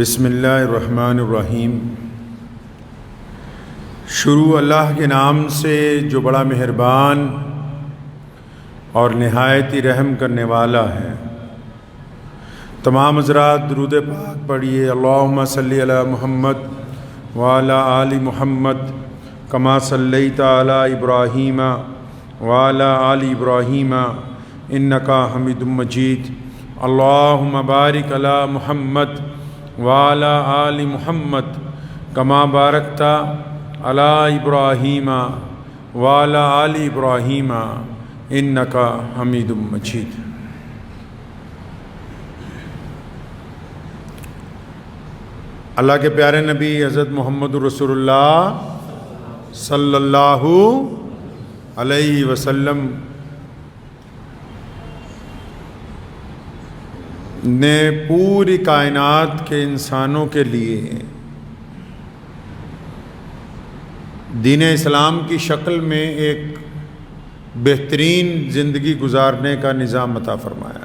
بسم اللہ الرحمن الرحیم۔ شروع اللہ کے نام سے جو بڑا مہربان اور نہایت ہی رحم کرنے والا ہے۔ تمام حضرات درود پاک پڑھیے۔ اللہم صلی علی محمد وعلی آل محمد کما صلیت علی ابراہیم وعلی آل ابراہیم انکا حمید مجید۔ اللہم بارک علی محمد وعلی آل محمد کما بارکت علی ابراہیم وعلی آل ابراہیم انکا حمید مجید۔ اللہ کے پیارے نبی حضرت محمد رسول اللہ صلی اللہ علیہ وسلم نے پوری کائنات کے انسانوں کے لیے دین اسلام کی شکل میں ایک بہترین زندگی گزارنے کا نظام عطا فرمایا۔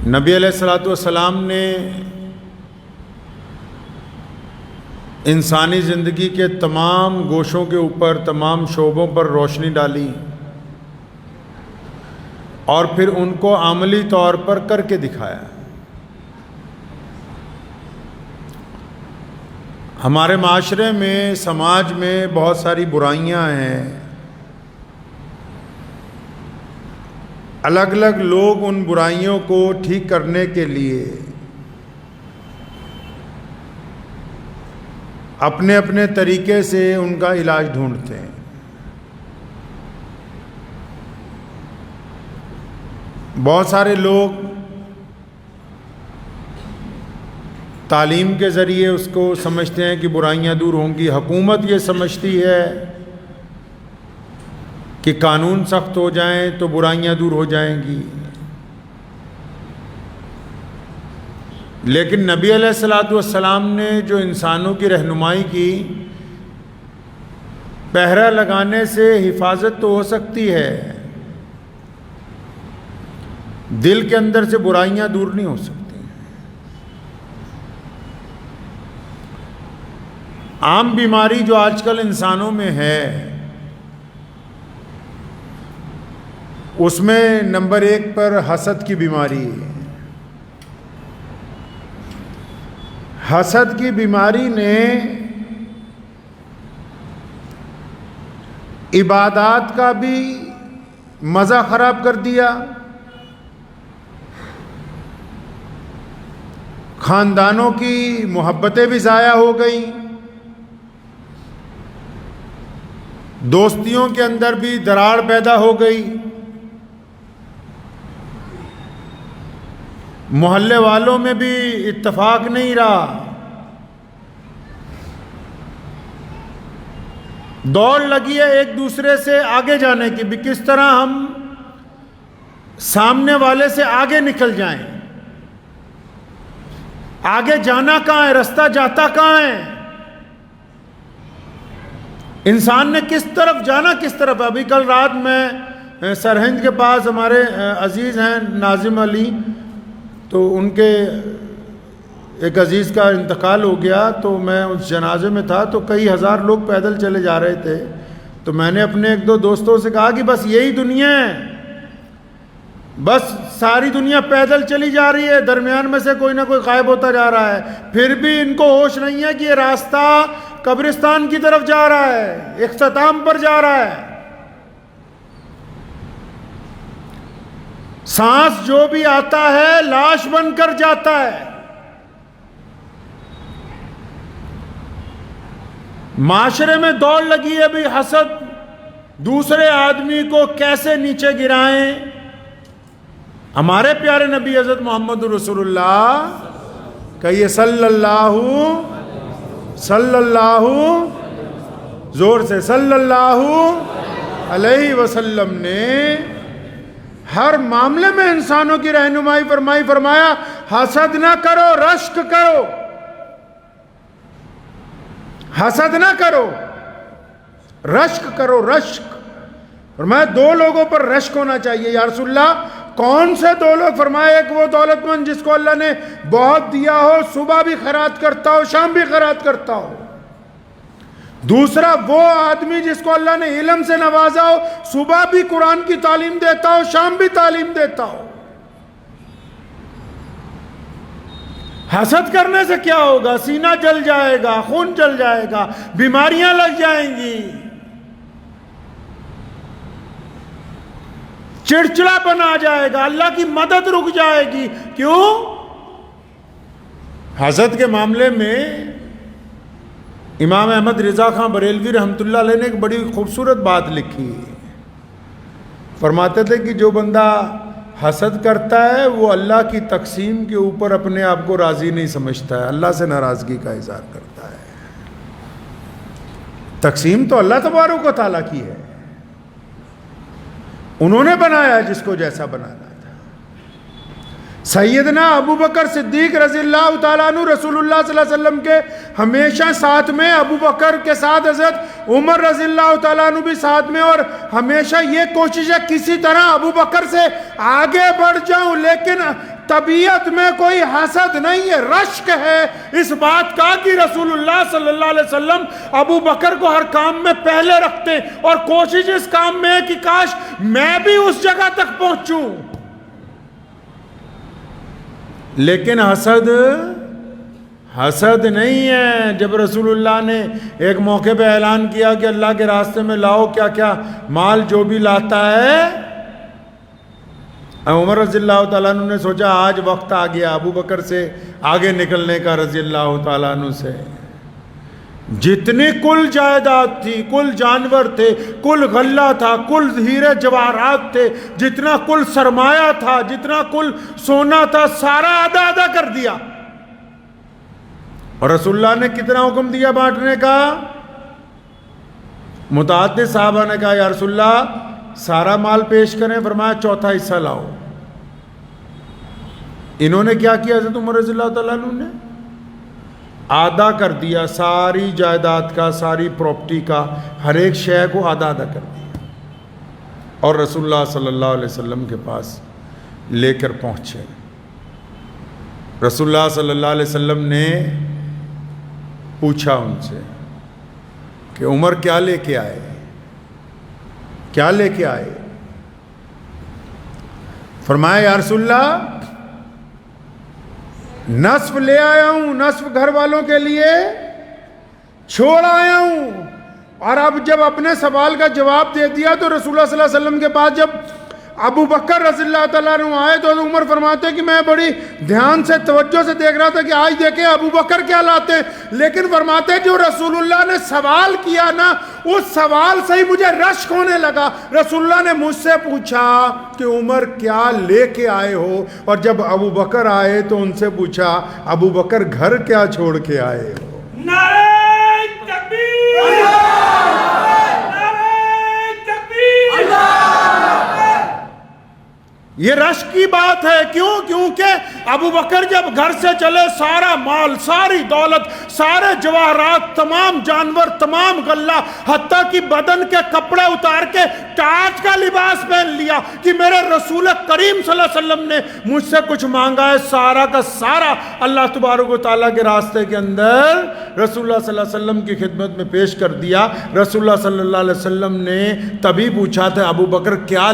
نبی علیہ الصلوۃ والسلام نے انسانی زندگی کے تمام گوشوں کے اوپر، تمام شعبوں پر روشنی ڈالی اور پھر ان کو عملی طور پر کر کے دکھایا۔ ہمارے معاشرے میں، سماج میں بہت ساری برائیاں ہیں۔ الگ الگ لوگ ان برائیوں کو ٹھیک کرنے کے لیے اپنے اپنے طریقے سے ان کا علاج ڈھونڈتے ہیں۔ بہت سارے لوگ تعلیم کے ذریعے اس کو سمجھتے ہیں کہ برائیاں دور ہوں گی۔ حکومت یہ سمجھتی ہے کہ قانون سخت ہو جائیں تو برائیاں دور ہو جائیں گی، لیکن نبی علیہ الصلوۃ والسلام نے جو انسانوں کی رہنمائی کی، پہرہ لگانے سے حفاظت تو ہو سکتی ہے، دل کے اندر سے برائیاں دور نہیں ہو سکتی۔ عام بیماری جو آج کل انسانوں میں ہے، اس میں نمبر 1 پر حسد کی بیماری ہے۔ حسد کی بیماری نے عبادات کا بھی مزہ خراب کر دیا، خاندانوں کی محبتیں بھی ضائع ہو گئیں، دوستیوں کے اندر بھی دراڑ پیدا ہو گئی، محلے والوں میں بھی اتفاق نہیں رہا۔ دوڑ لگی ہے ایک دوسرے سے آگے جانے کی بھی، کس طرح ہم سامنے والے سے آگے نکل جائیں۔ آگے جانا کہاں ہے؟ رستہ جاتا کہاں ہے؟ انسان نے کس طرف جانا، کس طرف؟ ابھی کل رات میں سرہند کے پاس ہمارے عزیز ہیں ناظم علی، تو ان کے ایک عزیز کا انتقال ہو گیا، تو میں اس جنازے میں تھا، تو کئی ہزار لوگ پیدل چلے جا رہے تھے۔ تو میں نے اپنے 1-2 دوستوں سے کہا کہ بس یہی دنیا ہے، بس ساری دنیا پیدل چلی جا رہی ہے، درمیان میں سے کوئی نہ کوئی غائب ہوتا جا رہا ہے، پھر بھی ان کو ہوش نہیں ہے کہ یہ راستہ قبرستان کی طرف جا رہا ہے، اختتام پر جا رہا ہے۔ سانس جو بھی آتا ہے لاش بن کر جاتا ہے۔ معاشرے میں دوڑ لگی ہے بھی حسد، دوسرے آدمی کو کیسے نیچے گرائیں۔ ہمارے پیارے نبی حضرت محمد رسول اللہ کہیے صلی اللہ زور سے صلی اللہ علیہ وسلم نے ہر معاملے میں انسانوں کی رہنمائی فرمائی، فرمایا حسد نہ کرو، رشک کرو۔ حسد نہ کرو، رشک کرو، رشک۔ فرمایا 2 لوگوں پر رشک ہونا چاہیے۔ یا رسول اللہ کون سے دو لوگ؟ فرمایا ایک وہ دولت مند جس کو اللہ نے بہت دیا ہو، صبح بھی خیرات کرتا ہو شام بھی خیرات کرتا ہو۔ دوسرا وہ آدمی جس کو اللہ نے علم سے نوازا ہو، صبح بھی قرآن کی تعلیم دیتا ہو شام بھی تعلیم دیتا ہو۔ حسد کرنے سے کیا ہوگا؟ سینہ جل جائے گا، خون جل جائے گا، بیماریاں لگ جائیں گی، چڑچڑا بنا جائے گا، اللہ کی مدد رک جائے گی۔ کیوں؟ حسد کے معاملے میں امام احمد رضا خان بریلوی رحمۃ اللہ علیہ نے ایک بڑی خوبصورت بات لکھی۔ فرماتے تھے کہ جو بندہ حسد کرتا ہے وہ اللہ کی تقسیم کے اوپر اپنے آپ کو راضی نہیں سمجھتا ہے، اللہ سے ناراضگی کا اظہار کرتا ہے۔ تقسیم تو اللہ تبارک و تعالیٰ کی ہے، انہوں نے بنایا جس کو جیسا بنانا تھا۔ سیدنا ابو بکر صدیق رضی اللہ تعالیٰ عنہ رسول اللہ صلی اللہ علیہ وسلم کے ہمیشہ ساتھ میں، ابو بکر کے ساتھ حضرت عمر رضی اللہ تعالیٰ عنہ بھی ساتھ میں، اور ہمیشہ یہ کوشش ہے کسی طرح ابو بکر سے آگے بڑھ جاؤں، لیکن طبیعت میں کوئی حسد نہیں ہے، رشک ہے اس بات کا کہ رسول اللہ صلی اللہ علیہ وسلم ابو بکر کو ہر کام میں پہلے رکھتے، اور کوشش اس کام میں ہے کہ کاش میں بھی اس جگہ تک پہنچوں۔ لیکن حسد نہیں ہے۔ جب رسول اللہ نے ایک موقع پہ اعلان کیا کہ اللہ کے راستے میں لاؤ کیا کیا مال جو بھی لاتا ہے، عمر رضی اللہ تعالیٰ عنہ نے سوچا آج وقت آ گیا ابو بکر سے آگے نکلنے کا رضی اللہ تعالیٰ عنہ سے۔ جتنی کل جائیداد تھی، کل جانور تھے، کل غلہ تھا، کل ہیرے جواہرات تھے، جتنا کل سرمایہ تھا، جتنا کل سونا تھا، سارا آدھا کر دیا۔ اور رسول اللہ نے کتنا حکم دیا بانٹنے کا؟ متعدد صحابہ نے کہا یا رسول اللہ سارا مال پیش کریں، فرمایا چوتھا حصہ لاؤ۔ انہوں نے کیا کیا؟ حضرت عمر رضی اللہ تعالیٰ عنہ نے آدھا کر دیا، ساری جائیداد کا، ساری پراپرٹی کا، ہر ایک شے کو آدھا کر دیا، اور رسول اللہ صلی اللہ علیہ وسلم کے پاس لے کر پہنچے۔ رسول اللہ صلی اللہ علیہ وسلم نے پوچھا ان سے کہ عمر کیا لے کے آئے، کیا لے کے آئے؟ فرمایا یا رسول اللہ نصف لے آیا ہوں، نصف گھر والوں کے لیے چھوڑ آیا ہوں۔ اور اب جب اپنے سوال کا جواب دے دیا تو رسول اللہ صلی اللہ علیہ وسلم کے پاس جب ابو بکر رضی اللہ تعالیٰ عنہ آئے تو عمر فرماتے ہیں کہ میں بڑی دھیان سے توجہ سے دیکھ رہا تھا کہ آج دیکھیں ابو بکر کیا لاتے ہیں، لیکن فرماتے ہیں جو رسول اللہ نے سوال کیا نا اس سوال سے ہی مجھے رشک ہونے لگا۔ رسول اللہ نے مجھ سے پوچھا کہ عمر کیا لے کے آئے ہو، اور جب ابو بکر آئے تو ان سے پوچھا ابو بکر گھر کیا چھوڑ کے آئے ہو؟ نعرہ تکبیر! یہ رشک کی بات ہے۔ کیوں؟ کیونکہ ابو بکر جب گھر سے چلے سارا مال، ساری دولت، سارے جواہرات، تمام جانور، تمام غلہ، حتیٰ کہ بدن کے کپڑے اتار کے تاج کا لباس پہن لیا کہ میرے رسول کریم صلی اللہ علیہ وسلم نے مجھ سے کچھ مانگا ہے، سارا کا سارا اللہ تبارک و تعالیٰ کے راستے کے اندر رسول اللہ صلی اللہ علیہ وسلم کی خدمت میں پیش کر دیا۔ رسول اللہ صلی اللہ علیہ وسلم نے تبھی پوچھا تھا ابو بکر کیا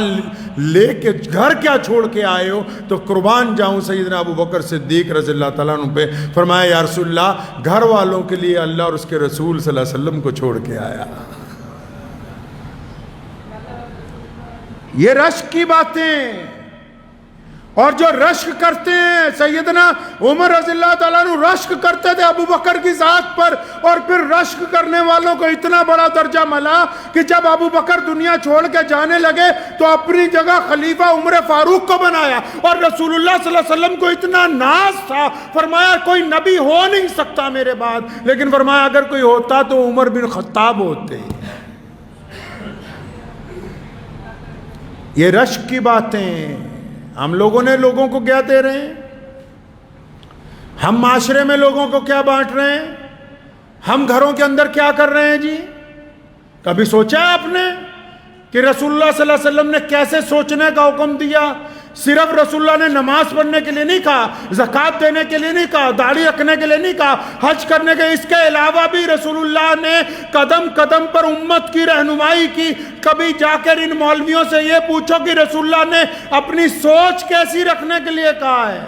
لے کے گھر کیا چھوڑ کے آئے ہو؟ تو قربان جاؤں سیدنا ابو بکر صدیق رضی اللہ تعالیٰ عنہ پہ، فرمایا یا رسول اللہ گھر والوں کے لیے اللہ اور اس کے رسول صلی اللہ علیہ وسلم کو چھوڑ کے آیا۔ یہ رشک کی باتیں، اور جو رشک کرتے ہیں سیدنا عمر رضی اللہ تعالیٰ عنہ رشک کرتے تھے ابو بکر کی ذات پر، اور پھر رشک کرنے والوں کو اتنا بڑا درجہ ملا کہ جب ابو بکر دنیا چھوڑ کے جانے لگے تو اپنی جگہ خلیفہ عمر فاروق کو بنایا، اور رسول اللہ صلی اللہ علیہ وسلم کو اتنا ناز تھا، فرمایا کوئی نبی ہو نہیں سکتا میرے بعد، لیکن فرمایا اگر کوئی ہوتا تو عمر بن خطاب ہوتے۔ یہ رشک کی باتیں ہم لوگوں نے لوگوں کو کیا دے رہے ہیں؟ ہم معاشرے میں لوگوں کو کیا بانٹ رہے ہیں؟ ہم گھروں کے اندر کیا کر رہے ہیں؟ جی کبھی سوچا ہے آپ نے کہ رسول اللہ صلی اللہ علیہ وسلم نے کیسے سوچنے کا حکم دیا؟ صرف رسول اللہ نے نماز پڑھنے کے لیے نہیں کہا، زکوٰۃ دینے کے لیے نہیں کہا، داڑھی رکھنے کے لیے نہیں کہا، حج کرنے کے، اس کے علاوہ بھی رسول اللہ نے قدم قدم پر امت کی رہنمائی کی۔ کبھی جا کر ان مولویوں سے یہ پوچھو کہ رسول اللہ نے اپنی سوچ کیسی رکھنے کے لیے کہا ہے،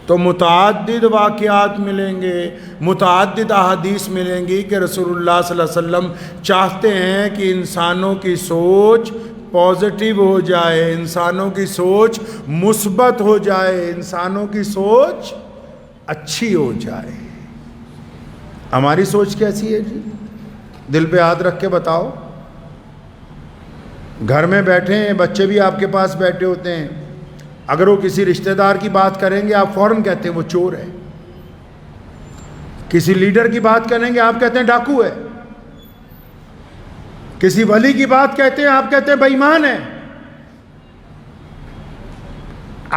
تو متعدد واقعات ملیں گے، متعدد احادیث ملیں گی کہ رسول اللہ صلی اللہ علیہ وسلم چاہتے ہیں کہ انسانوں کی سوچ پازیٹیو ہو جائے، انسانوں کی سوچ مثبت ہو جائے، انسانوں کی سوچ اچھی ہو جائے۔ ہماری سوچ کیسی ہے جی؟ دل پہ ہاتھ رکھ کے بتاؤ۔ گھر میں بیٹھے ہیں، بچے بھی آپ کے پاس بیٹھے ہوتے ہیں، اگر وہ کسی رشتہ دار کی بات کریں گے آپ فوراً کہتے ہیں وہ چور ہے، کسی لیڈر کی بات کریں گے آپ کہتے ہیں ڈاکو ہے، کسی ولی کی بات کہتے ہیں آپ کہتے ہیں بے ایمان ہے۔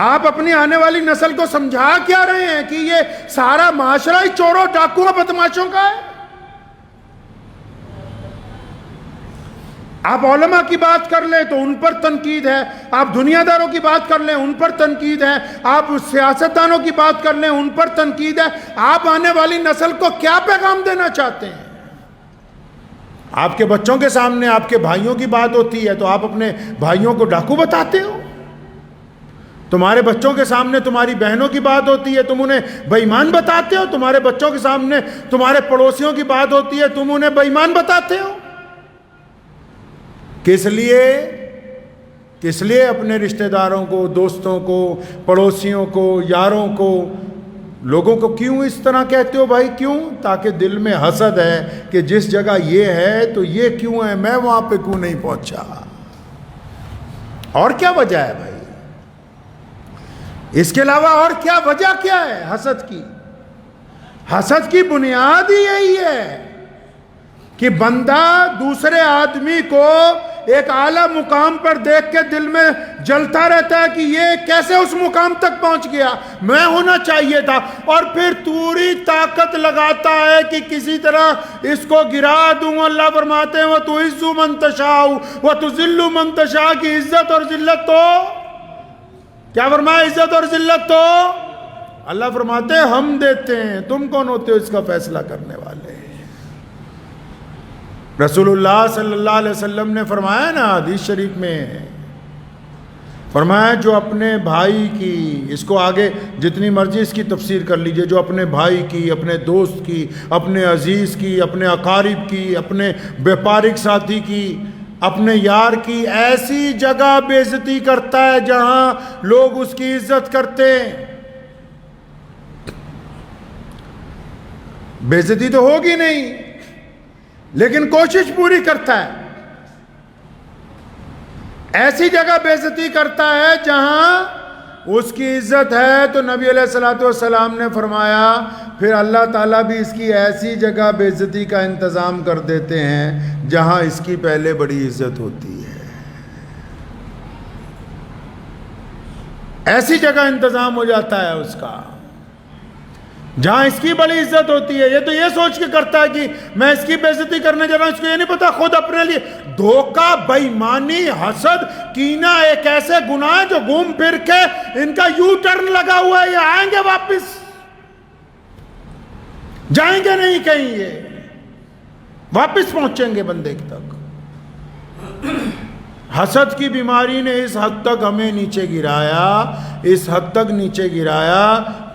آپ اپنی آنے والی نسل کو سمجھا کیا رہے ہیں کہ یہ سارا معاشرہ ہی چوروں ڈاکوؤں بدماشوں کا ہے؟ آپ علماء کی بات کر لیں تو ان پر تنقید ہے، آپ دنیا داروں کی بات کر لیں ان پر تنقید ہے، آپ سیاستدانوں کی بات کر لیں ان پر تنقید ہے۔ آپ آنے والی نسل کو کیا پیغام دینا چاہتے ہیں؟ آپ کے بچوں کے سامنے آپ کے بھائیوں کی بات ہوتی ہے تو آپ اپنے بھائیوں کو ڈاکو بتاتے ہو، تمہارے بچوں کے سامنے تمہاری بہنوں کی بات ہوتی ہے تم انہیں بے ایمان بتاتے ہو، تمہارے بچوں کے سامنے تمہارے پڑوسیوں کی بات ہوتی ہے تم انہیں بے ایمان بتاتے ہو۔ کس لیے اپنے رشتہ داروں کو، دوستوں کو، پڑوسیوں کو، یاروں کو، لوگوں کو کیوں اس طرح کہتے ہو بھائی؟ کیوں؟ تاکہ دل میں حسد ہے کہ جس جگہ یہ ہے تو یہ کیوں ہے، میں وہاں پہ کیوں نہیں پہنچا؟ اور کیا وجہ ہے بھائی؟ اس کے علاوہ اور کیا وجہ کیا ہے حسد کی؟ حسد کی بنیاد ہی یہی ہے کہ بندہ دوسرے آدمی کو ایک اعلیٰ مقام پر دیکھ کے دل میں جلتا رہتا ہے کہ یہ کیسے اس مقام تک پہنچ گیا، میں ہونا چاہیے تھا، اور پھر پوری طاقت لگاتا ہے کہ کسی طرح اس کو گرا دوں۔ اللہ فرماتے ہیں وَتُعِزُّ مَن تَشَاءُ وَتُذِلُّ مَن تَشَاءُ، کی عزت اور ذلت تو کیا فرمایا؟ عزت اور ذلت تو اللہ فرماتے ہیں ہم دیتے ہیں، تم کون ہوتے ہو اس کا فیصلہ کرنے والے؟ رسول اللہ صلی اللہ علیہ وسلم نے فرمایا نا حدیث شریف میں، فرمایا جو اپنے بھائی کی، اس کو آگے جتنی مرضی اس کی تفسیر کر لیجئے، جو اپنے بھائی کی، اپنے دوست کی، اپنے عزیز کی، اپنے اقارب کی، اپنے بیپارک ساتھی کی، اپنے یار کی ایسی جگہ بے عزتی کرتا ہے جہاں لوگ اس کی عزت کرتے ہیں، بے عزتی تو ہوگی نہیں لیکن کوشش پوری کرتا ہے، ایسی جگہ بے عزتی کرتا ہے جہاں اس کی عزت ہے، تو نبی علیہ الصلوۃ والسلام نے فرمایا پھر اللہ تعالیٰ بھی اس کی ایسی جگہ بے عزتی کا انتظام کر دیتے ہیں جہاں اس کی پہلے بڑی عزت ہوتی ہے، ایسی جگہ انتظام ہو جاتا ہے اس کا جہاں اس کی بڑی عزت ہوتی ہے۔ یہ تو یہ سوچ کے کرتا ہے کہ میں اس کی بے عزتی کرنے جا رہا ہوں، اس کو یہ نہیں پتا خود اپنے لیے دھوکہ، بے ایمانی، حسد، کینہ ایک ایسے گناہ ہیں جو گھوم پھر کے ان کا یو ٹرن لگا ہوا ہے، یہ آئیں گے واپس، جائیں گے نہیں کہیں، یہ واپس پہنچیں گے بندے تک۔ حسد کی بیماری نے اس حد تک ہمیں نیچے گرایا، اس حد تک نیچے گرایا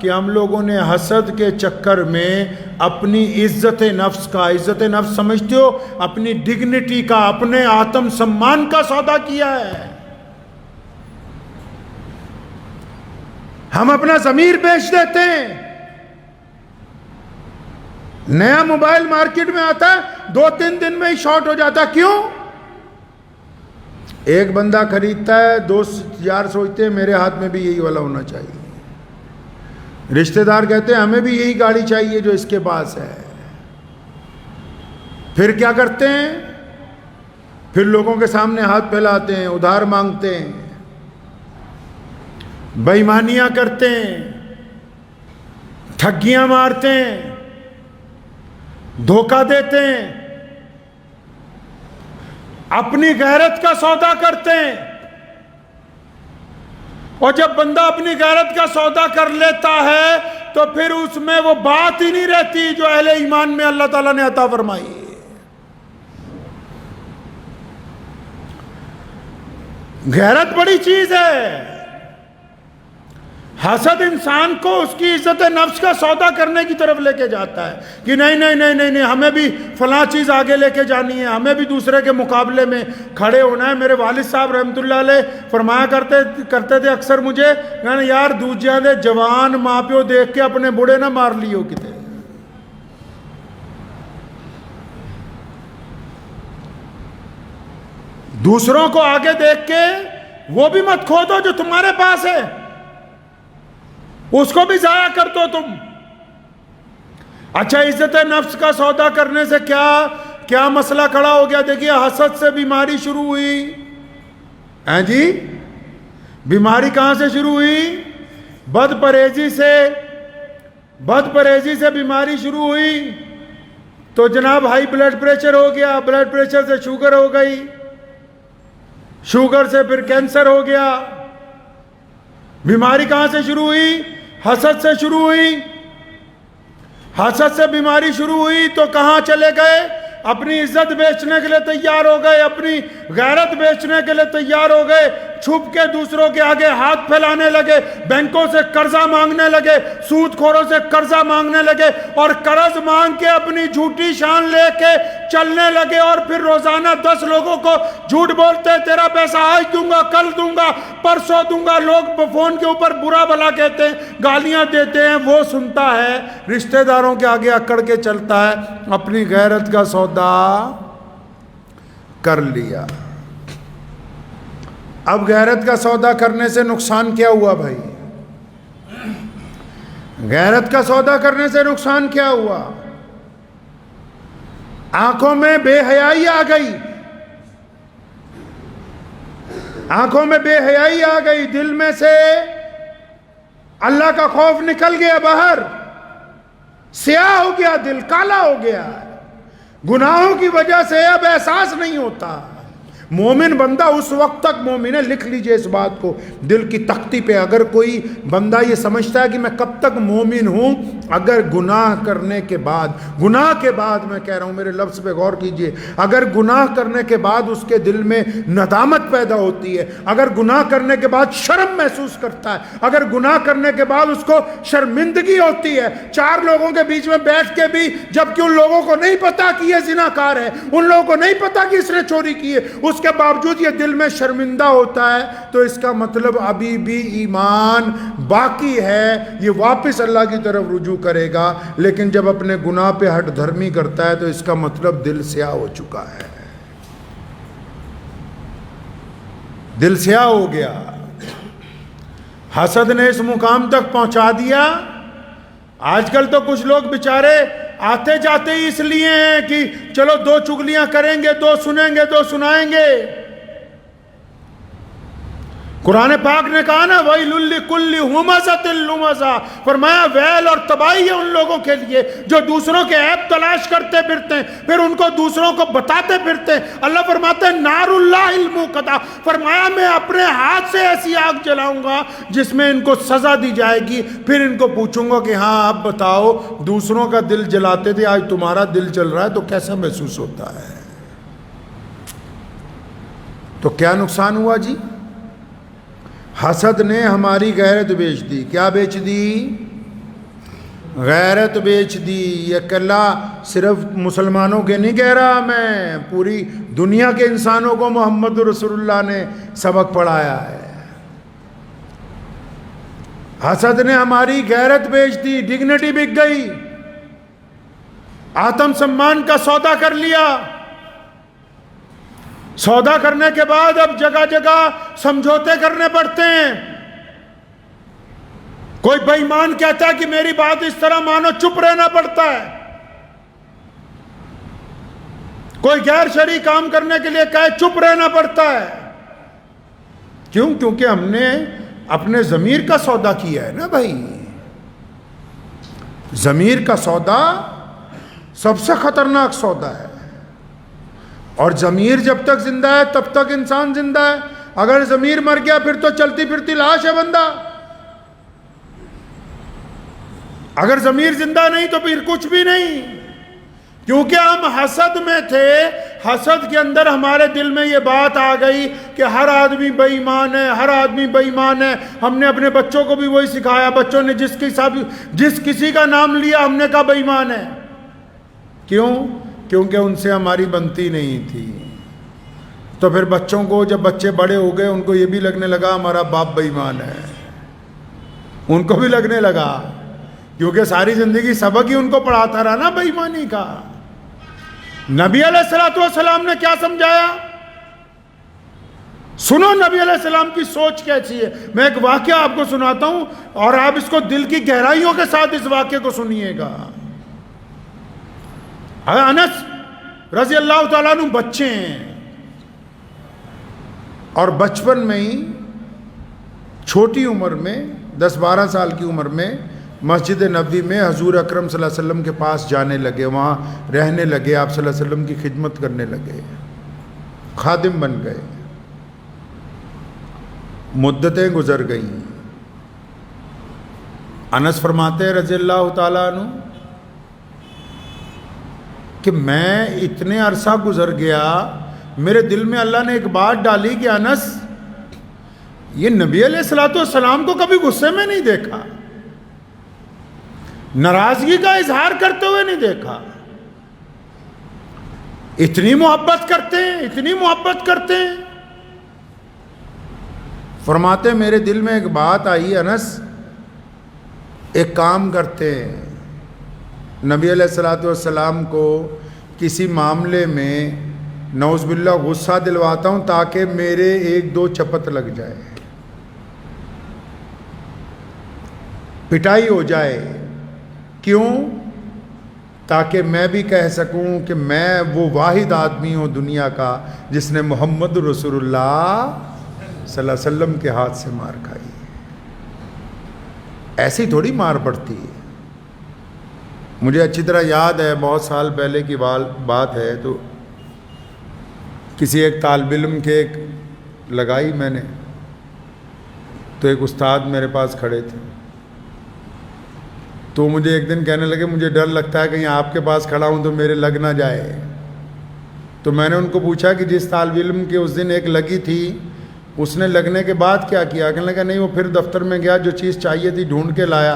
کہ ہم لوگوں نے حسد کے چکر میں اپنی عزت نفس کا، عزت نفس سمجھتے ہو اپنی ڈگنیٹی کا، اپنے آتم سمان کا سودا کیا ہے۔ ہم اپنا ضمیر بیچ دیتے ہیں۔ نیا موبائل مارکیٹ میں آتا ہے 2-3 دن میں ہی شارٹ ہو جاتا ہے، کیوں؟ ایک بندہ خریدتا ہے، دوست یار سوچتے ہیں میرے ہاتھ میں بھی یہی والا ہونا چاہیے، رشتہ دار کہتے ہیں ہمیں بھی یہی گاڑی چاہیے جو اس کے پاس ہے۔ پھر کیا کرتے ہیں؟ پھر لوگوں کے سامنے ہاتھ پھیلاتے ہیں، ادھار مانگتے ہیں، بے ایمانیاں کرتے ہیں، ٹھگیاں مارتے ہیں، دھوکہ دیتے ہیں، اپنی غیرت کا سودا کرتے ہیں۔ اور جب بندہ اپنی غیرت کا سودا کر لیتا ہے تو پھر اس میں وہ بات ہی نہیں رہتی جو اہل ایمان میں اللہ تعالیٰ نے عطا فرمائی. غیرت بڑی چیز ہے. حسد انسان کو اس کی عزت نفس کا سودا کرنے کی طرف لے کے جاتا ہے کہ نہیں نہیں نہیں نہیں نہیں ہمیں بھی فلاں چیز آگے لے کے جانی ہے, ہمیں بھی دوسرے کے مقابلے میں کھڑے ہونا ہے. میرے والد صاحب رحمۃ اللہ علیہ فرمایا کرتے تھے اکثر مجھے, یار دوجیاں دے جوان ماں پیو دیکھ کے اپنے بڑے نہ مار لیو کتے. دوسروں کو آگے دیکھ کے وہ بھی مت کھو دو جو تمہارے پاس ہے, اس کو بھی ضائع کر دو تم. اچھا, عزت نفس کا سودا کرنے سے کیا مسئلہ کھڑا ہو گیا؟ دیکھیے, حسد سے بیماری شروع ہوئی. ہیں جی, بیماری کہاں سے شروع ہوئی؟ بد پرہیزی سے بیماری شروع ہوئی. تو جناب ہائی بلڈ پریشر ہو گیا, بلڈ پریشر سے شوگر ہو گئی, شوگر سے پھر کینسر ہو گیا. بیماری کہاں سے شروع ہوئی؟ حسد سے شروع ہوئی. حسد سے بیماری شروع ہوئی تو کہاں چلے گئے؟ اپنی عزت بیچنے کے لیے تیار ہو گئے, اپنی غیرت بیچنے کے لیے تیار ہو گئے, چھپ کے دوسروں کے آگے ہاتھ پھیلانے لگے, بینکوں سے قرضہ مانگنے لگے, سود خوروں سے قرضہ مانگنے لگے, اور قرض مانگ کے اپنی جھوٹی شان لے کے چلنے لگے, اور پھر روزانہ 10 لوگوں کو جھوٹ بولتے, تیرا پیسہ آج دوں گا, کل دوں گا, پرسوں دوں گا. لوگ فون کے اوپر برا بھلا کہتے ہیں, گالیاں دیتے ہیں, وہ سنتا ہے, رشتہ داروں کے آگے اکڑ کے چلتا ہے, اپنی غیرت کا سودا کر لیا. اب غیرت کا سودا کرنے سے نقصان کیا ہوا بھائی؟ غیرت کا سودا کرنے سے نقصان کیا ہوا؟ آنکھوں میں بے حیائی آ گئی, آنکھوں میں بے حیائی آ گئی, دل میں سے اللہ کا خوف نکل گیا باہر, سیاہ ہو گیا دل, کالا ہو گیا. گناہوں کی وجہ سے اب احساس نہیں ہوتا. مومن بندہ اس وقت تک مومن ہے, لکھ لیجئے اس بات کو دل کی تختی پہ. اگر کوئی بندہ یہ سمجھتا ہے کہ میں کب تک مومن ہوں, اگر گناہ کرنے کے بعد, گناہ کے بعد میں کہہ رہا ہوں, میرے لفظ پہ غور کیجئے, اگر گناہ کرنے کے بعد اس کے دل میں ندامت پیدا ہوتی ہے, اگر گناہ کرنے کے بعد شرم محسوس کرتا ہے, اگر گناہ کرنے کے بعد اس کو شرمندگی ہوتی ہے, 4 لوگوں کے بیچ میں بیٹھ کے بھی, جبکہ ان لوگوں کو نہیں پتا کہ یہ زناکار ہے, ان لوگوں کو نہیں پتا کہ اس نے چوری کی ہے, اس کے باوجود یہ دل میں شرمندہ ہوتا ہے, تو اس کا مطلب ابھی بھی ایمان باقی ہے, یہ واپس اللہ کی طرف رجوع کرے گا. لیکن جب اپنے گناہ پہ ہٹ دھرمی کرتا ہے تو اس کا مطلب دل سیاہ ہو چکا ہے, دل سیاہ ہو گیا. حسد نے اس مقام تک پہنچا دیا. آج کل تو کچھ لوگ بیچارے آتے جاتے ہی اس لیے ہیں کہ چلو 2 چگلیاں کریں گے, 2 سنیں گے, 2 سنائیں گے. قرآن پاک نے کہا نا, وَيْلٌ لِّكُلِّ ہُمَزَةٍ لُمَزَةٍ, فرمایا ویل اور تباہی ہے ان لوگوں کے لیے جو دوسروں کے عیب تلاش کرتے پھرتے ہیں, پھر ان کو دوسروں کو بتاتے پھرتے ہیں. اللہ فرماتے ہیں نار اللہ الموقدہ, فرمایا میں اپنے ہاتھ سے ایسی آگ جلاؤں گا جس میں ان کو سزا دی جائے گی. پھر ان کو پوچھوں گا کہ ہاں آپ بتاؤ, دوسروں کا دل جلاتے تھے, آج تمہارا دل جل رہا ہے تو کیسا محسوس ہوتا ہے؟ تو کیا نقصان ہوا جی؟ حسد نے ہماری غیرت بیچ دی. کیا بیچ دی؟ غیرت بیچ دی. یہ کلا صرف مسلمانوں کے نہیں کہہ رہا میں, پوری دنیا کے انسانوں کو محمد رسول اللہ نے سبق پڑھایا ہے. حسد نے ہماری غیرت بیچ دی, ڈگنیٹی بک گئی, آتم سمان کا سودا کر لیا. سودا کرنے کے بعد اب جگہ جگہ سمجھوتے کرنے پڑتے ہیں. کوئی بے ایمان کہتا ہے کہ میری بات اس طرح مانو, چپ رہنا پڑتا ہے. کوئی غیر شرعی کام کرنے کے لیے کہے, چپ رہنا پڑتا ہے. کیوں؟ کیونکہ ہم نے اپنے ضمیر کا سودا کیا ہے نا بھائی. ضمیر کا سودا سب سے خطرناک سودا ہے, اور ضمیر جب تک زندہ ہے تب تک انسان زندہ ہے. اگر ضمیر مر گیا پھر تو چلتی پھرتی لاش ہے بندہ. اگر ضمیر زندہ نہیں تو پھر کچھ بھی نہیں. کیونکہ ہم حسد میں تھے، حسد کے اندر ہمارے دل میں یہ بات آ گئی کہ ہر آدمی بے ایمان ہے، ہر آدمی بے ایمان ہے. ہم نے اپنے بچوں کو بھی وہی سکھایا. بچوں نے جس کسی کا نام لیا ہم نے کہا بے ایمان ہے. کیوں؟ کیونکہ ان سے ہماری بنتی نہیں تھی. تو پھر بچوں کو جب بچے بڑے ہو گئے ان کو یہ بھی لگنے لگا ہمارا باپ بے ایمان ہے. ان کو بھی لگنے لگا، کیونکہ ساری زندگی سبق ہی ان کو پڑھاتا رہا نا بے ایمانی کا. نبی علیہ السلام نے کیا سمجھایا؟ سنو نبی علیہ السلام کی سوچ کیسی ہے. میں ایک واقعہ آپ کو سناتا ہوں اور آپ اس کو دل کی گہرائیوں کے ساتھ اس واقعے کو سنیے گا. انس رضی اللہ تعالیٰ عنہ بچے ہیں اور بچپن میں ہی چھوٹی عمر میں 10-12 سال کی عمر میں مسجد نبوی میں حضور اکرم صلی اللہ علیہ وسلم کے پاس جانے لگے، وہاں رہنے لگے، آپ صلی اللہ علیہ وسلم کی خدمت کرنے لگے، خادم بن گئے. مدتیں گزر گئیں. انس فرماتے ہیں رضی اللہ تعالیٰ عنہ کہ میں اتنے عرصہ گزر گیا، میرے دل میں اللہ نے ایک بات ڈالی کہ انس یہ نبی علیہ السلام کو کبھی غصے میں نہیں دیکھا، ناراضگی کا اظہار کرتے ہوئے نہیں دیکھا. اتنی محبت کرتے ہیں، اتنی محبت کرتے ہیں. فرماتے میرے دل میں ایک بات آئی انس ایک کام کرتے ہیں، نبی علیہ السلام کو کسی معاملے میں نعوذ باللہ غصہ دلواتا ہوں تاکہ میرے 1-2 چپت لگ جائے، پٹائی ہو جائے. کیوں؟ تاکہ میں بھی کہہ سکوں کہ میں وہ واحد آدمی ہوں دنیا کا جس نے محمد رسول اللہ صلی اللہ علیہ وسلم کے ہاتھ سے مار کھائی. ایسی تھوڑی مار پڑتی ہے. مجھے اچھی طرح یاد ہے، بہت سال پہلے کی بات ہے، تو کسی ایک طالب علم کے ایک لگائی میں نے، تو ایک استاد میرے پاس کھڑے تھے، تو مجھے ایک دن کہنے لگے مجھے ڈر لگتا ہے کہیں آپ کے پاس کھڑا ہوں تو میرے لگ نہ جائے. تو میں نے ان کو پوچھا کہ جس طالب علم کے اس دن ایک لگی تھی اس نے لگنے کے بعد کیا کیا؟ کہنے لگا نہیں، وہ پھر دفتر میں گیا، جو چیز چاہیے تھی ڈھونڈ کے لایا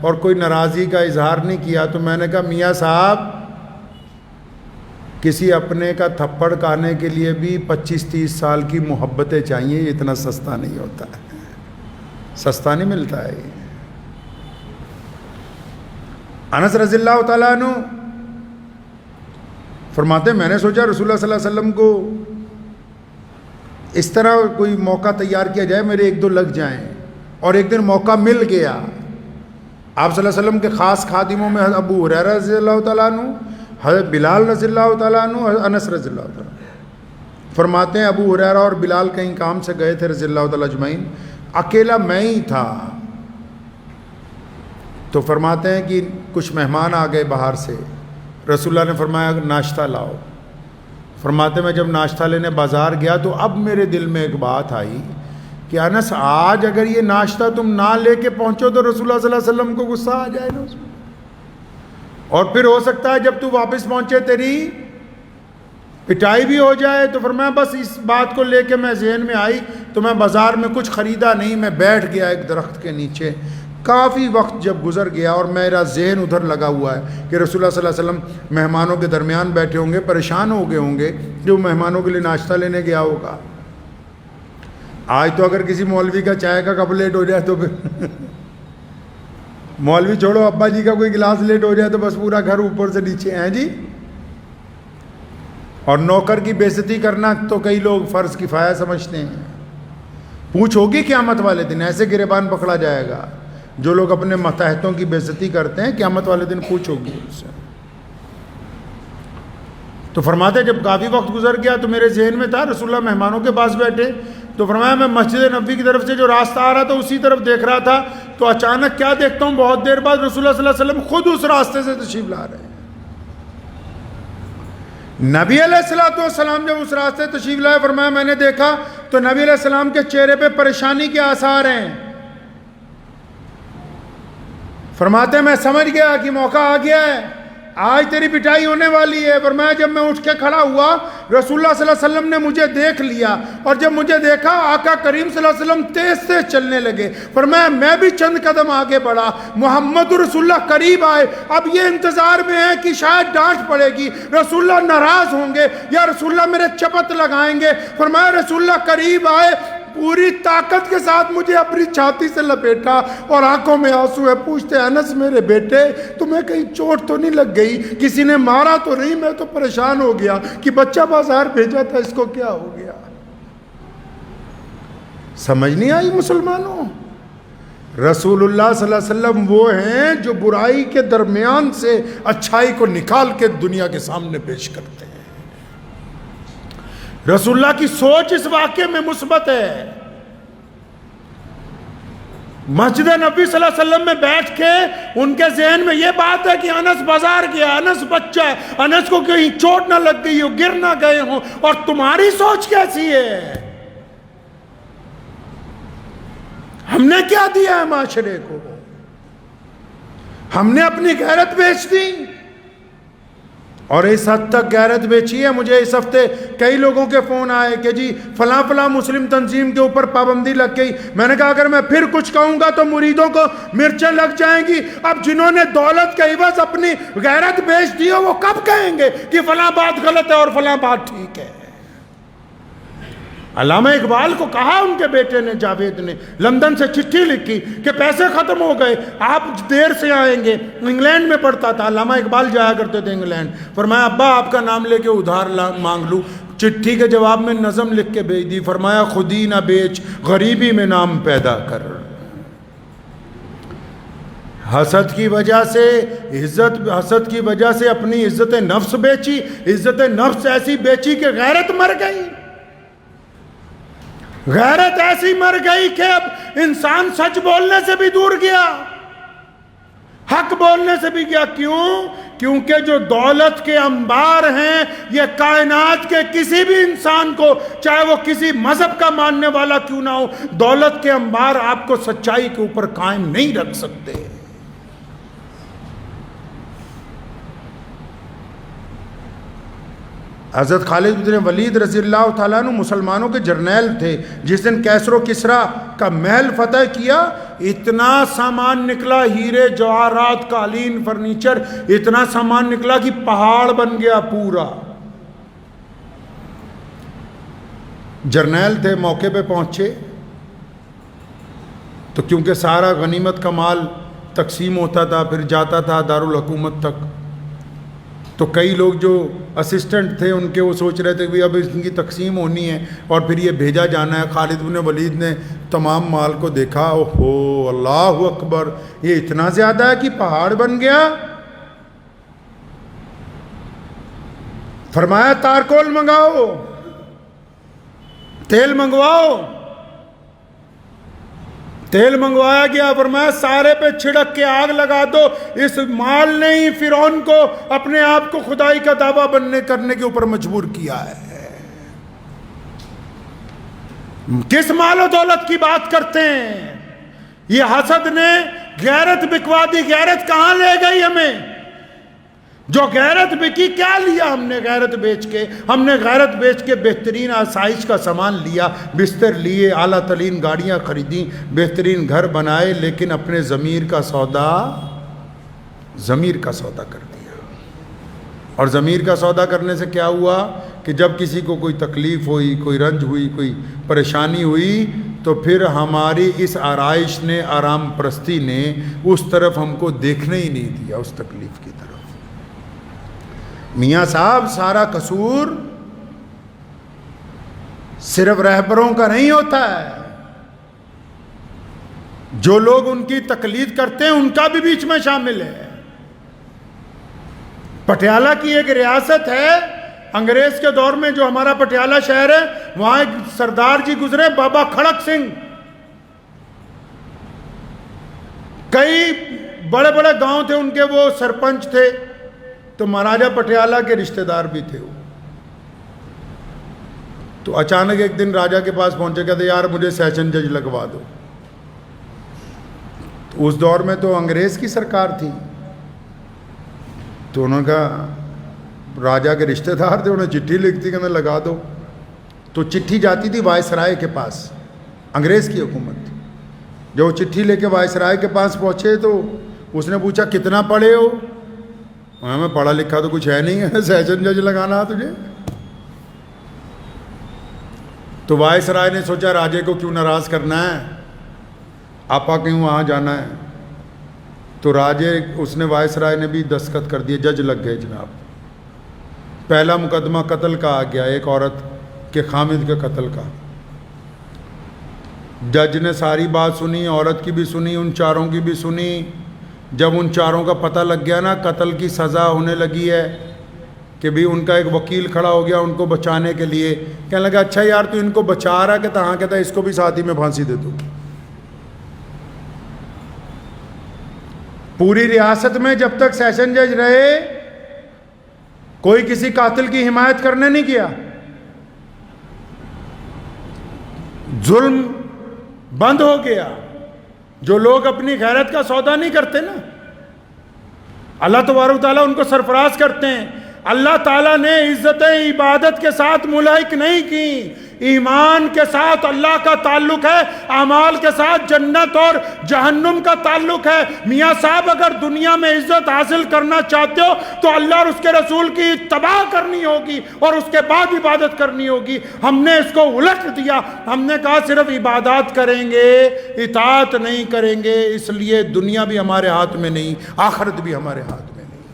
اور کوئی ناراضگی کا اظہار نہیں کیا. تو میں نے کہا میاں صاحب کسی اپنے کا تھپڑ کھانے کے لیے بھی 25-30 سال کی محبتیں چاہیے، یہ اتنا سستا نہیں ہوتا ہے، سستا نہیں ملتا ہے. انس رضی اللہ تعالیٰ عنہ فرماتے میں نے سوچا رسول اللہ صلی اللہ علیہ وسلم کو اس طرح کوئی موقع تیار کیا جائے میرے 1-2 لگ جائیں. اور ایک دن موقع مل گیا. آپ صلی اللہ علیہ وسلم کے خاص خادموں میں حضرت ابو ہریرہ رضی اللہ تعالیٰ عنہ، حضرت بلال رضی اللہ تعالیٰ عنہ، حضرت انس رضی اللہ تعالیٰ عنہ. فرماتے ہیں ابو ہریرہ اور بلال کہیں کام سے گئے تھے رضی اللہ تعالیٰ اجمعین، اکیلا میں ہی تھا. تو فرماتے ہیں کہ کچھ مہمان آ گئے باہر سے، رسول اللہ نے فرمایا ناشتہ لاؤ. فرماتے میں جب ناشتہ لینے بازار گیا تو اب میرے دل میں ایک بات آئی کہ انس آج اگر یہ ناشتہ تم نہ لے کے پہنچو تو رسول اللہ صلی اللہ علیہ وسلم کو غصہ آ جائے نا اس میں، اور پھر ہو سکتا ہے جب تو واپس پہنچے تیری پٹائی بھی ہو جائے. تو فرمایا بس اس بات کو لے کے میں ذہن میں آئی تو میں بازار میں کچھ خریدا نہیں، میں بیٹھ گیا ایک درخت کے نیچے. کافی وقت جب گزر گیا اور میرا ذہن ادھر لگا ہوا ہے کہ رسول اللہ صلی اللہ علیہ وسلم مہمانوں کے درمیان بیٹھے ہوں گے، پریشان ہو گئے ہوں گے کہ وہ مہمانوں کے لیے ناشتہ لینے گیا ہوگا. آج تو اگر کسی مولوی کا چائے کا کپ لیٹ ہو جائے تو پھر مولوی چھوڑو، ابا جی کا کوئی گلاس لیٹ ہو جائے تو بس پورا گھر اوپر سے نیچے ہیں جی. اور نوکر کی بے عزتی کرنا تو کئی لوگ فرض کفایہ سمجھتے ہیں. پوچھ ہوگی قیامت والے دن، ایسے گریبان پکڑا جائے گا. جو لوگ اپنے ماتحتوں کی بے عزتی کرتے ہیں قیامت والے دن پوچھ ہوگی ان سے. تو فرماتے جب کافی وقت گزر گیا تو میرے ذہن میں تھا رسول اللہ مہمانوں کے پاس بیٹھے. تو فرمایا میں مسجد نبوی کی طرف سے جو راستہ آ رہا تھا اسی طرف دیکھ رہا تھا تو اچانک کیا دیکھتا ہوں، بہت دیر بعد رسول اللہ صلی اللہ علیہ وسلم خود اس راستے سے تشریف لا رہے ہیں. نبی علیہ السلام جب اس راستے تشریف لائے فرمایا میں نے دیکھا تو نبی علیہ السلام کے چہرے پہ پریشانی کے آثار ہیں. فرماتے ہیں میں سمجھ گیا کہ موقع آ گیا ہے, آج تیری پٹائی ہونے والی ہے. فرمایا جب میں اٹھ کے کھڑا ہوا رسول اللہ صلی اللہ علیہ وسلم نے مجھے دیکھ لیا, اور جب مجھے دیکھا آقا کریم صلی اللہ علیہ وسلم تیز تیز چلنے لگے. فرمایا میں بھی چند قدم آگے بڑھا, محمد رسول اللہ قریب آئے. اب یہ انتظار میں ہے کہ شاید ڈانٹ پڑے گی, رسول اللہ ناراض ہوں گے یا رسول اللہ میرے چپت لگائیں گے. فرمایا رسول اللہ قریب آئے, پوری طاقت کے ساتھ مجھے اپنی چھاتی سے لپیٹا اور آنکھوں میں آنسو ہے. پوچھتے انس میرے بیٹے تمہیں کہیں چوٹ تو نہیں لگ گئی, کسی نے مارا تو نہیں؟ میں تو پریشان ہو گیا کہ بچہ بازار بھیجا تھا, اس کو کیا ہو گیا. سمجھ نہیں آئی مسلمانوں؟ رسول اللہ صلی اللہ علیہ وسلم وہ ہیں جو برائی کے درمیان سے اچھائی کو نکال کے دنیا کے سامنے پیش کرتے ہیں. رسول اللہ کی سوچ اس واقعے میں مثبت ہے. مسجد نبی صلی اللہ علیہ وسلم میں بیٹھ کے ان کے ذہن میں یہ بات ہے کہ انس بازار گیا, انس بچہ ہے, انس کو کہیں چوٹ نہ لگ گئی ہو, گر نہ گئے ہوں. اور تمہاری سوچ کیسی ہے؟ ہم نے کیا دیا ہے معاشرے کو؟ ہم نے اپنی غیرت بیچ دی, اور اس حد تک غیرت بیچی ہے. مجھے اس ہفتے کئی لوگوں کے فون آئے کہ جی فلاں فلاں مسلم تنظیم کے اوپر پابندی لگ گئی. میں نے کہا اگر میں پھر کچھ کہوں گا تو مریدوں کو مرچیں لگ جائیں گی. اب جنہوں نے دولت کے عوض اپنی غیرت بیچ دی ہو وہ کب کہیں گے کہ فلاں بات غلط ہے اور فلاں بات ٹھیک ہے؟ علامہ اقبال کو کہا ان کے بیٹے نے, جاوید نے, لندن سے چٹھی لکھی کہ پیسے ختم ہو گئے, آپ دیر سے آئیں گے. انگلینڈ میں پڑھتا تھا, علامہ اقبال جایا کرتے تھے انگلینڈ. فرمایا ابا آپ کا نام لے کے ادھار مانگ لوں. چٹھی کے جواب میں نظم لکھ کے بھیج دی. فرمایا خودی نہ بیچ غریبی میں نام پیدا کر. حسد کی وجہ سے حسد کی وجہ سے اپنی عزت نفس بیچی, عزت نفس ایسی بیچی کہ غیرت مر گئی. غیرت ایسی مر گئی کہ اب انسان سچ بولنے سے بھی دور گیا, حق بولنے سے بھی گیا. کیوں؟ کیونکہ جو دولت کے انبار ہیں یہ کائنات کے کسی بھی انسان کو, چاہے وہ کسی مذہب کا ماننے والا کیوں نہ ہو, دولت کے انبار آپ کو سچائی کے اوپر قائم نہیں رکھ سکتے. حضرت خالد بن ولید رضی اللہ تعالیٰ عنہ مسلمانوں کے جرنیل تھے. جس دن کیسر و کسریٰ کا محل فتح کیا, اتنا سامان نکلا, ہیرے جواہرات, قالین, فرنیچر, اتنا سامان نکلا کہ پہاڑ بن گیا پورا. جرنیل تھے, موقع پہ پہنچے تو کیونکہ سارا غنیمت کا مال تقسیم ہوتا تھا, پھر جاتا تھا دارالحکومت تک, تو کئی لوگ جو اسسٹنٹ تھے ان کے وہ سوچ رہے تھے کہ اب ان کی تقسیم ہونی ہے اور پھر یہ بھیجا جانا ہے. خالد بن ولید نے تمام مال کو دیکھا, اوہو اللہ اکبر, یہ اتنا زیادہ ہے کہ پہاڑ بن گیا. فرمایا تارکول منگاؤ, تیل منگواؤ. تیل منگوایا گیا. فرمایا سارے پہ چھڑک کے آگ لگا دو. اس مال نے ہی فرعون کو اپنے آپ کو خدائی کا دعویٰ کرنے کے اوپر مجبور کیا ہے. کس مال و دولت کی بات کرتے ہیں؟ یہ حسد نے غیرت بکوا دی. غیرت کہاں لے گئی ہمیں؟ جو غیرت بکی, کیا لیا ہم نے غیرت بیچ کے؟ ہم نے غیرت بیچ کے بہترین آسائش کا سامان لیا, بستر لیے, اعلیٰ ترین گاڑیاں خریدیں, بہترین گھر بنائے, لیکن اپنے ضمیر کا سودا کر دیا. اور ضمیر کا سودا کرنے سے کیا ہوا کہ جب کسی کو کوئی تکلیف ہوئی, کوئی رنج ہوئی, کوئی پریشانی ہوئی, تو پھر ہماری اس آرائش نے, آرام پرستی نے اس طرف ہم کو دیکھنے ہی نہیں دیا, اس تکلیف کی طرف. میاں صاحب سارا قصور صرف رہبروں کا نہیں ہوتا ہے. جو لوگ ان کی تقلید کرتے ہیں ان کا بھی بیچ میں شامل ہے. پٹیالہ کی ایک ریاست ہے, انگریز کے دور میں جو ہمارا پٹیالہ شہر ہے, وہاں ایک سردار جی گزرے, بابا کھڑک سنگھ. کئی بڑے بڑے گاؤں تھے ان کے, وہ سرپنچ تھے, تو مہاراجہ پٹیالہ کے رشتہ دار بھی تھے وہ. تو اچانک ایک دن راجا کے پاس پہنچے، کہتے یار مجھے سیشن جج لگوا دو. تو اس دور میں تو انگریز کی سرکار تھی، تو انہوں نے کہا راجا کے رشتہ دار تھے، انہیں چٹھی لکھتی کہ لگا دو. تو چٹھی جاتی تھی وائسرائے کے پاس، انگریز کی حکومت تھی. جب وہ چٹھی لے کے وائسرائے کے پاس پہنچے تو اس نے پوچھا کتنا پڑھے ہو؟ میں پڑھا لکھا تو کچھ ہے نہیں ہے، سیشن جج لگانا تجھے. تو وائسرائے نے سوچا راجے کو کیوں ناراض کرنا ہے، آپا کیوں وہاں جانا ہے. تو راجے اس نے وائسرائے نے بھی دستخط کر دیے، جج لگ گئے جناب. پہلا مقدمہ قتل کا آ گیا، ایک عورت کے خامد کے قتل کا. جج نے ساری بات سنی، عورت کی بھی سنی، ان چاروں کی بھی سنی. جب ان چاروں کا پتہ لگ گیا نا قتل کی سزا ہونے لگی ہے، کہ بھی ان کا ایک وکیل کھڑا ہو گیا ان کو بچانے کے لیے. کہنے لگا اچھا یار تو ان کو بچا رہا، کہتا ہاں، کہتا اس کو بھی ساتھ ہی میں پھانسی دے دوں. پوری ریاست میں جب تک سیشن جج رہے کوئی کسی قاتل کی حمایت کرنے نہیں گیا. ظلم بند ہو گیا. جو لوگ اپنی غیرت کا سودا نہیں کرتے نا، اللہ تبارک و تعالیٰ ان کو سرفراز کرتے ہیں. اللہ تعالیٰ نے عزت عبادت کے ساتھ ملحق نہیں کی، ایمان کے ساتھ اللہ کا تعلق ہے، اعمال کے ساتھ جنت اور جہنم کا تعلق ہے. میاں صاحب اگر دنیا میں عزت حاصل کرنا چاہتے ہو تو اللہ اور اس کے رسول کی اتباع کرنی ہوگی اور اس کے بعد عبادت کرنی ہوگی. ہم نے اس کو الٹ دیا، ہم نے کہا صرف عبادات کریں گے، اطاعت نہیں کریں گے. اس لیے دنیا بھی ہمارے ہاتھ میں نہیں، آخرت بھی ہمارے ہاتھ میں نہیں.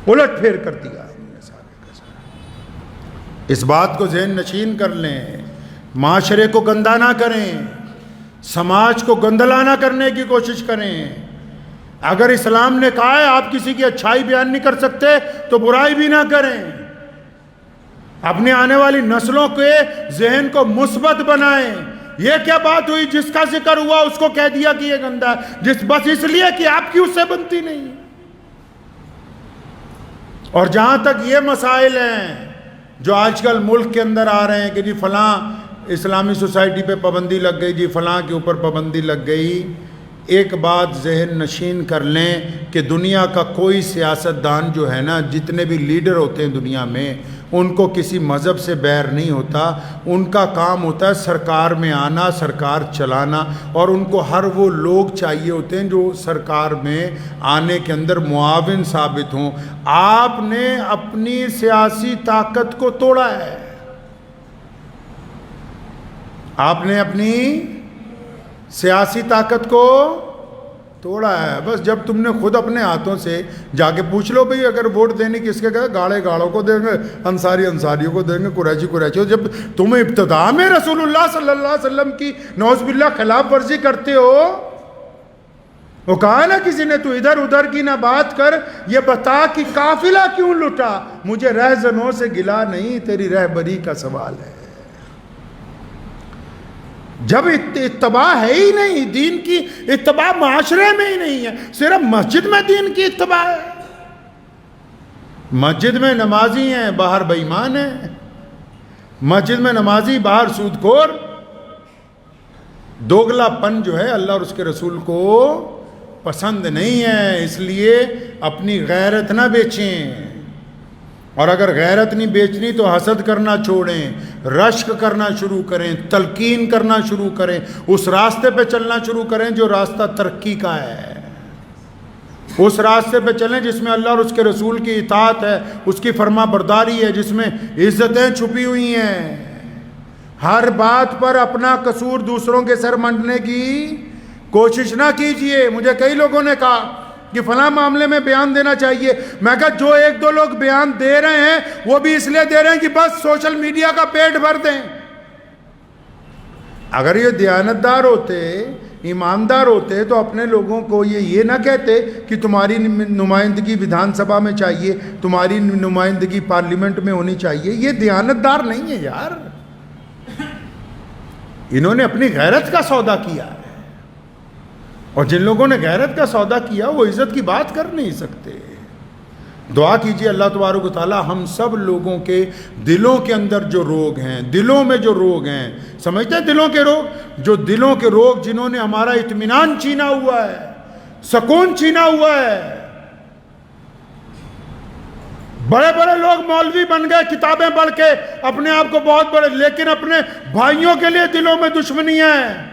الٹ پھیر کر دیا. اس بات کو ذہن نشین کر لیں، معاشرے کو گندہ نہ کریں، سماج کو گندلا نہ کرنے کی کوشش کریں. اگر اسلام نے کہا ہے آپ کسی کی اچھائی بیان نہیں کر سکتے تو برائی بھی نہ کریں. اپنے آنے والی نسلوں کے ذہن کو مثبت بنائیں. یہ کیا بات ہوئی جس کا ذکر ہوا اس کو کہہ دیا کہ یہ گندہ ہے، بس اس لیے کہ آپ کی اس سے بنتی نہیں. اور جہاں تک یہ مسائل ہیں جو آج کل ملک کے اندر آ رہے ہیں کہ جی فلاں اسلامی سوسائٹی پہ پابندی لگ گئی، جی فلاں کے اوپر پابندی لگ گئی، ایک بات ذہن نشین کر لیں کہ دنیا کا کوئی سیاستدان جو ہے نا، جتنے بھی لیڈر ہوتے ہیں دنیا میں، ان کو کسی مذہب سے بیر نہیں ہوتا. ان کا کام ہوتا ہے سرکار میں آنا، سرکار چلانا، اور ان کو ہر وہ لوگ چاہیے ہوتے ہیں جو سرکار میں آنے کے اندر معاون ثابت ہوں. آپ نے اپنی سیاسی طاقت کو توڑا ہے، آپ نے اپنی سیاسی طاقت کو توڑا ہے. بس جب تم نے خود اپنے ہاتھوں سے جا کے پوچھ لو بھئی اگر ووٹ دینے کس کے کہا، گاڑے گاڑوں کو دیں گے، انصاری انصاریوں کو دیں گے، قریشی قریشیوں. جب تم ابتدا میں رسول اللہ صلی اللہ علیہ وسلم کی نعوذ باللہ خلاف ورزی کرتے ہو، وہ کہا نا کسی نے تو ادھر ادھر کی نہ بات کر، یہ بتا کہ قافلہ کیوں لٹا. مجھے رہزنوں سے گلا نہیں، تیری رہبری کا سوال ہے. جب اتباع ہے ہی نہیں، دین کی اتباع معاشرے میں ہی نہیں ہے، صرف مسجد میں دین کی اتباع ہے. مسجد میں نمازی ہیں، باہر بے ایمان ہیں. مسجد میں نمازی، باہر سود خور. دوگلا پن جو ہے اللہ اور اس کے رسول کو پسند نہیں ہے. اس لیے اپنی غیرت نہ بیچیں، اور اگر غیرت نہیں بیچنی تو حسد کرنا چھوڑیں، رشک کرنا شروع کریں، تلقین کرنا شروع کریں، اس راستے پہ چلنا شروع کریں جو راستہ ترقی کا ہے. اس راستے پہ چلیں جس میں اللہ اور اس کے رسول کی اطاعت ہے، اس کی فرما برداری ہے، جس میں عزتیں چھپی ہوئی ہیں. ہر بات پر اپنا قصور دوسروں کے سر منڈنے کی کوشش نہ کیجئے. مجھے کئی لوگوں نے کہا کہ فلاں معاملے میں بیان دینا چاہیے. میں کہا جو ایک دو لوگ بیان دے رہے ہیں وہ بھی اس لیے دے رہے ہیں کہ بس سوشل میڈیا کا پیٹ بھر دیں. اگر یہ دیانتدار ہوتے، ایماندار ہوتے تو اپنے لوگوں کو یہ نہ کہتے کہ تمہاری نمائندگی ویدھان سبھا میں چاہیے، تمہاری نمائندگی پارلیمنٹ میں ہونی چاہیے. یہ دیانتدار نہیں ہے یار. انہوں نے اپنی غیرت کا سودا کیا ہے، اور جن لوگوں نے غیرت کا سودا کیا وہ عزت کی بات کر نہیں سکتے. دعا کیجئے اللہ تبارک و تعالی ہم سب لوگوں کے دلوں کے اندر جو روگ ہیں، دلوں میں جو روگ ہیں، سمجھتے ہیں دلوں کے روگ، جو دلوں کے روگ جنہوں نے ہمارا اطمینان چھینا ہوا ہے، سکون چھینا ہوا ہے۔ بڑے بڑے لوگ مولوی بن گئے کتابیں پڑھ کے، اپنے آپ کو بہت بڑے، لیکن اپنے بھائیوں کے لیے دلوں میں دشمنی ہے۔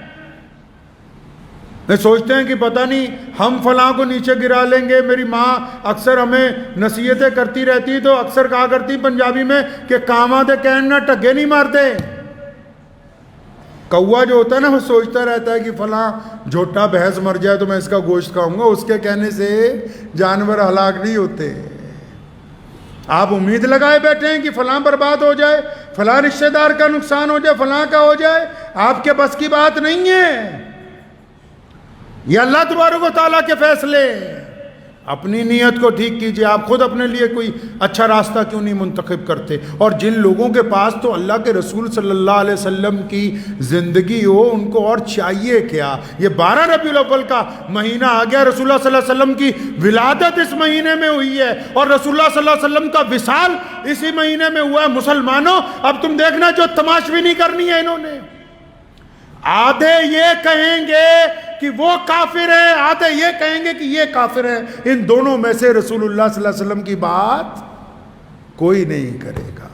میں سوچتے ہیں کہ پتہ نہیں ہم فلاں کو نیچے گرا لیں گے۔ میری ماں اکثر ہمیں نصیحتیں کرتی رہتی، تو اکثر کہا کرتی پنجابی میں کہ کاما دے کہن نہ ٹگے نہیں مارتے۔ کوا جو ہوتا ہے نا وہ سوچتا رہتا ہے کہ فلاں جھوٹا بھینس مر جائے تو میں اس کا گوشت کھاؤں گا، اس کے کہنے سے جانور ہلاک نہیں ہوتے۔ آپ امید لگائے بیٹھے ہیں کہ فلاں برباد ہو جائے، فلاں رشتہ دار کا نقصان ہو جائے، فلاں کا ہو جائے، آپ کے بس کی بات نہیں ہے۔ یہ اللہ تبارک و تعالیٰ کے فیصلے۔ اپنی نیت کو ٹھیک کیجئے۔ آپ خود اپنے لیے کوئی اچھا راستہ کیوں نہیں منتخب کرتے؟ اور جن لوگوں کے پاس تو اللہ کے رسول صلی اللہ علیہ وسلم کی زندگی ہو، ان کو اور چاہیے کیا؟ یہ 12 ربیع الاول کا مہینہ آ گیا، رسول اللہ صلی اللہ علیہ وسلم کی ولادت اس مہینے میں ہوئی ہے، اور رسول اللہ صلی اللہ علیہ وسلم کا وصال اسی مہینے میں ہوا ہے۔ مسلمانوں، اب تم دیکھنا جو تماشبینی کرنی ہے انہوں نے۔ آدھے یہ کہیں گے کہ وہ کافر ہیں، آدھے یہ کہیں گے کہ یہ کافر ہیں۔ ان دونوں میں سے رسول اللہ صلی اللہ علیہ وسلم کی بات کوئی نہیں کرے گا۔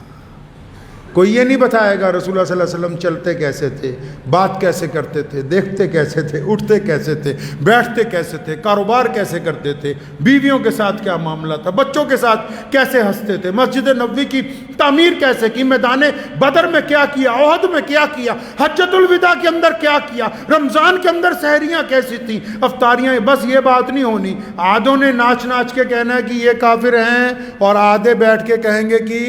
کوئی یہ نہیں بتائے گا رسول اللہ صلی اللہ علیہ وسلم چلتے کیسے تھے، بات کیسے کرتے تھے، دیکھتے کیسے تھے، اٹھتے کیسے تھے، بیٹھتے کیسے تھے، کاروبار کیسے کرتے تھے، بیویوں کے ساتھ کیا معاملہ تھا، بچوں کے ساتھ کیسے ہنستے تھے، مسجد نبوی کی تعمیر کیسے کی، میدان بدر میں کیا کیا، احد میں کیا کیا، حجۃ الوداع کے اندر کیا کیا، رمضان کے اندر سحریاں کیسی تھیں، افطاریاں۔ بس یہ بات نہیں ہونی۔ آدھوں نے ناچ ناچ کے کہنا ہے کہ یہ کافر ہیں، اور آدھے بیٹھ کے کہیں گے کہ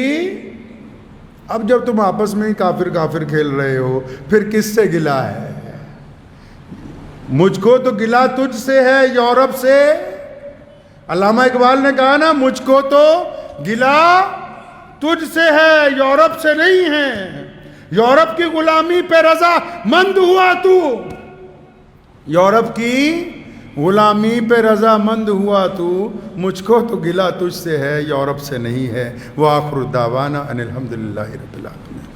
اب جب تم آپس میں ہی کافر کافر کھیل رہے ہو، پھر کس سے گلا ہے؟ مجھ کو تو گلا تجھ سے ہے، یورپ سے۔ علامہ اقبال نے کہا نا، مجھ کو تو گلا تجھ سے ہے، یورپ سے نہیں ہے۔ یورپ کی غلامی پہ رضا مند ہوا تو، یورپ کی غلامی پہ رضا مند ہوا تو، مجھ کو تو گلا تجھ سے ہے، یورپ سے نہیں ہے۔ وآخر دعوانا ان الحمدللہ رب العالمین۔